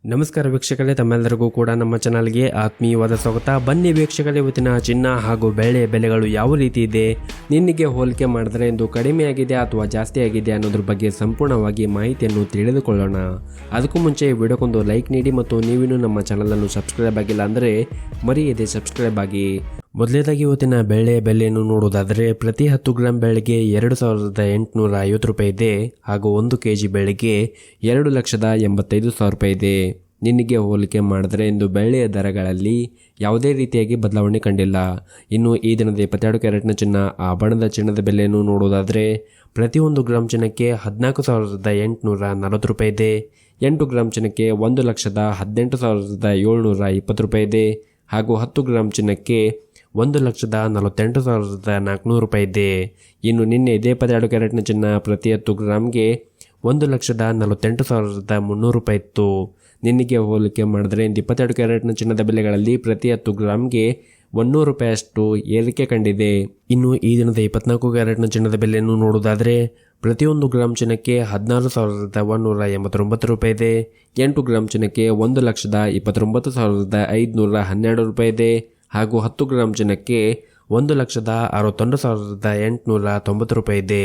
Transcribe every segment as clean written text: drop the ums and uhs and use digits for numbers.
ನಮಸ್ಕಾರ ವೀಕ್ಷಕರೇ, ತಮ್ಮೆಲ್ಲರಿಗೂ ಕೂಡ ನಮ್ಮ ಚಾನಲ್ಗೆ ಆತ್ಮೀಯವಾದ ಸ್ವಾಗತ. ಬನ್ನಿ ವೀಕ್ಷಕರೇ, ಇವತ್ತಿನ ಚಿನ್ನ ಹಾಗೂ ಬೆಳ್ಳಿಯ ಬೆಲೆಗಳು ಯಾವ ರೀತಿ ಇದೆ, ನಿನ್ನೆಗೆ ಹೋಲಿಕೆ ಮಾಡಿದ್ರೆ ಇಂದು ಕಡಿಮೆ ಆಗಿದೆ ಅಥವಾ ಜಾಸ್ತಿ ಆಗಿದೆ ಅನ್ನೋದ್ರ ಬಗ್ಗೆ ಸಂಪೂರ್ಣವಾಗಿ ಮಾಹಿತಿಯನ್ನು ತಿಳಿದುಕೊಳ್ಳೋಣ. ಅದಕ್ಕೂ ಮುಂಚೆ ವಿಡಿಯೋಕ್ಕೊಂದು ಲೈಕ್ ನೀಡಿ ಮತ್ತು ನೀವಿನ್ನೂ ನಮ್ಮ ಚಾನಲನ್ನು ಸಬ್ಸ್ಕ್ರೈಬ್ ಆಗಿಲ್ಲ ಅಂದರೆ ಮರೆಯದೆ ಸಬ್ಸ್ಕ್ರೈಬ್ ಆಗಿ. ಮೊದಲನೇದಾಗಿ ಇವತ್ತಿನ ಬೆಳ್ಳಿಯ ಬೆಲೆಯನ್ನು ನೋಡುವುದಾದರೆ ಪ್ರತಿ 10 ಗ್ರಾಂ ಬೆಳ್ಳಿಗೆ 2,850 ರೂಪಾಯಿ ಇದೆ ಹಾಗೂ 1 kg ಬೆಳ್ಳಿಗೆ 2,85,000 ರೂಪಾಯಿ ಇದೆ. ನಿನ್ನೆಗೆ ಹೋಲಿಕೆ ಮಾಡಿದ್ರೆ ಇಂದು ಬೆಳ್ಳಿಯ ದರಗಳಲ್ಲಿ ಯಾವುದೇ ರೀತಿಯಾಗಿ ಬದಲಾವಣೆ ಕಂಡಿಲ್ಲ. ಇನ್ನು ಈ ದಿನದ 22 ಕ್ಯಾರೆಟ್ನ ಚಿನ್ನ ಆಭರಣದ ಚಿನ್ನದ ಬೆಲೆಯನ್ನು ನೋಡುವುದಾದರೆ ಪ್ರತಿ 1 ಗ್ರಾಂ ಚಿನ್ನಕ್ಕೆ 14,840 ರೂಪಾಯಿ ಇದೆ. 8 ಗ್ರಾಂ ಚಿನ್ನಕ್ಕೆ 1,18,720 ರೂಪಾಯಿ ಇದೆ ಹಾಗೂ 10 ಗ್ರಾಂ ಚಿನ್ನಕ್ಕೆ 1,48,400 ರೂಪಾಯಿ ಇದೆ. ಇನ್ನು ನಿನ್ನೆ ಇದೇ 22 ಕ್ಯಾರೆಟ್ನ ಚಿನ್ನ ಪ್ರತಿ 10 ಗ್ರಾಮ್ಗೆ 1,48,300 ರೂಪಾಯಿ ಇತ್ತು. ನಿನ್ನೆಗೆ ಹೋಲಿಕೆ ಮಾಡಿದ್ರೆ ಇಂದು 22 ಕ್ಯಾರೆಟ್ನ ಚಿನ್ನದ ಬೆಲೆಗಳಲ್ಲಿ ಪ್ರತಿ 10 ಗ್ರಾಮ್ಗೆ 100 ರೂಪಾಯಿಯಷ್ಟು ಏರಿಕೆ ಕಂಡಿದೆ. ಇನ್ನು ಈ ದಿನದ 24 ಕ್ಯಾರೆಟ್ನ ಚಿನ್ನದ ಬೆಲೆಯನ್ನು ನೋಡುವುದಾದರೆ ಪ್ರತಿ 1 ಗ್ರಾಂ ಚಿನ್ನಕ್ಕೆ 16,189 ರೂಪಾಯಿ ಇದೆ. 8 ಗ್ರಾಂ ಚಿನ್ನಕ್ಕೆ 1,29,512 ರೂಪಾಯಿ ಇದೆ ಹಾಗೂ 10 ಗ್ರಾಂ ಚಿನ್ನಕ್ಕೆ 1,61,890 ರೂಪಾಯಿ ಇದೆ.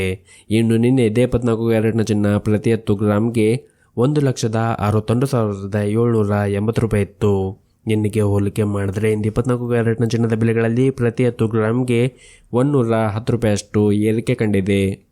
ಇನ್ನು ನಿನ್ನೆ ಇದೇ 24 ಕ್ಯಾರೆಟ್ನ ಚಿನ್ನ ಪ್ರತಿ 10 ಗ್ರಾಮ್ಗೆ 1,61,780 ರೂಪಾಯಿ ಇತ್ತು. ನಿನ್ನೆಗೆ ಹೋಲಿಕೆ ಮಾಡಿದ್ರೆ ಇಂದು 24 ಕ್ಯಾರೆಟ್ನ ಚಿನ್ನದ ಬೆಲೆಗಳಲ್ಲಿ ಪ್ರತಿ 10 ಗ್ರಾಮ್ಗೆ 110 ರೂಪಾಯಿಯಷ್ಟು ಏರಿಕೆ ಕಂಡಿದೆ.